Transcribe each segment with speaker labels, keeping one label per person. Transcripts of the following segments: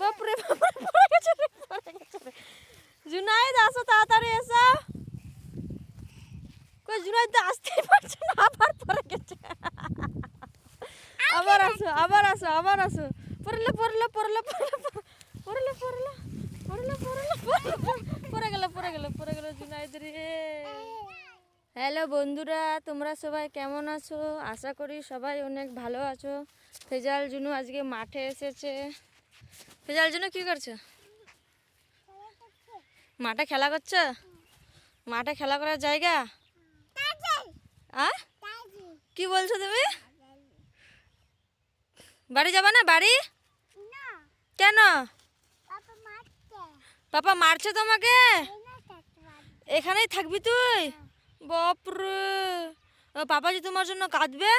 Speaker 1: বাপরে বাপরে পড়ে গেছে রে, পড়ে গেছে রে। জুনাইদ আসো তাড়াতাড়ি এসো। কই জুনাইদ তো আসতেই পারছে না, আবার পড়ে গেছে। আবার আসো আবার আসো আবার আসো। পড়লে পড়লে পড়লে পড়লে পড়লে পড়লে পড়লে পড়লে পড়ে গেল জুনাইদ রে। হ্যালো বন্ধুরা, তোমরা সবাই কেমন আছো? আশা করি সবাই অনেক ভালো আছো। ফেজাল জুনু আজকে মাঠে এসেছে। ফেজাল জুনু কি করছো? মাঠে খেলা করছো? মাঠে খেলা করার জায়গা? কি বলছো তুমি? বাড়ি যাবা না? বাড়ি কেন? পাপা মারছে তোমাকে? এখানেই থাকবি তুই? বাপরে, পাপা যে তোমার জন্য কাঁদবে?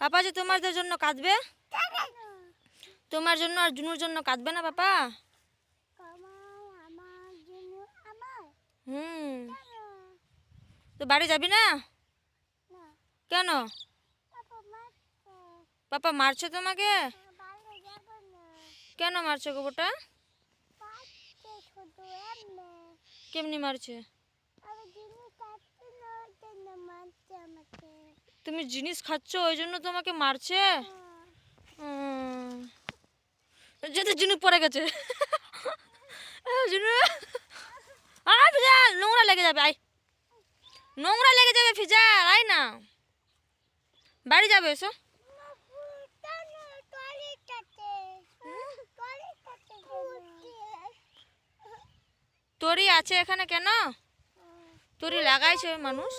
Speaker 1: পাপা যে তোমাদের জন্য কাঁদবে? তোমার জন্য আর জুনুর জন্য কাঁদবে না পাপা? তো বাড়ি যাবি না কেন? পাপা মারছে তোমাকে? কেন মারছে গো বেটা? কেমনি মারছে? তুমি জিনিস খাচ্ছ ওই জন্য তোমাকে মারছে? যেতে জুনু পড়ে গেছে। জুনু ফিজাল, নোংরা লেগে যাবে, আয় নোংরা লেগে যাবে ফিজাল, আয় না বাড়ি যাবে এসো। তরি আছে এখানে কেন? তরি লাগাইছে মানুষ।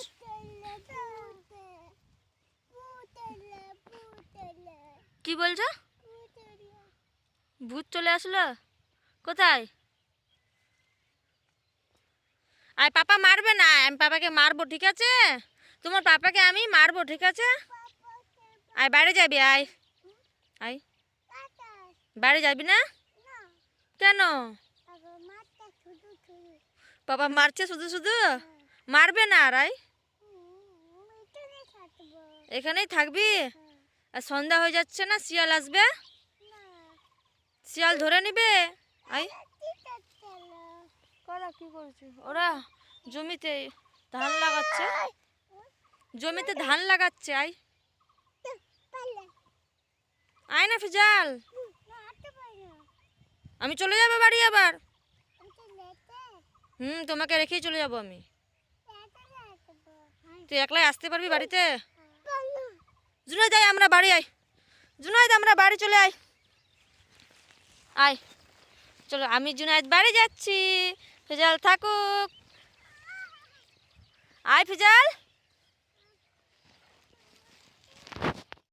Speaker 1: কি বলছো? ভূত চলে আসলো? কোথায়? আয় পাপা মারবে না, আমি পাপাকে মারবো, ঠিক আছে? তোমার পাপাকে আমি মারবো, ঠিক আছে? আয় বাড়ি যাবি, আয় আয়। বাড়ি যাবি না কেন? পাপা মারছে শুধু শুধু? মারবে না আর? আয় এখানেই থাকবি? আর সন্ধ্যা হয়ে যাচ্ছে না, শিয়াল আসবে, শিয়াল ধরে নিবে। আয় কারা কি করছে? ওরা জমিতে ধান লাগাচ্ছে, জমিতে ধান লাগাচ্ছে। আয় আয় না ফিজাল, আমি চলে যাবো বাড়ি আবার। তোমাকে রেখেই চলে যাবো আমি। তুই একলাই আসতে পারবি বাড়িতে? জুনাইদ আয় আমরা বাড়ি, আয় জুনাইদ আমরা বাড়ি চলে আয়। আয় চলো, আমি জুনাইদ বাড়ি যাচ্ছি, ফিজাল থাকুক। আয় ফিজাল।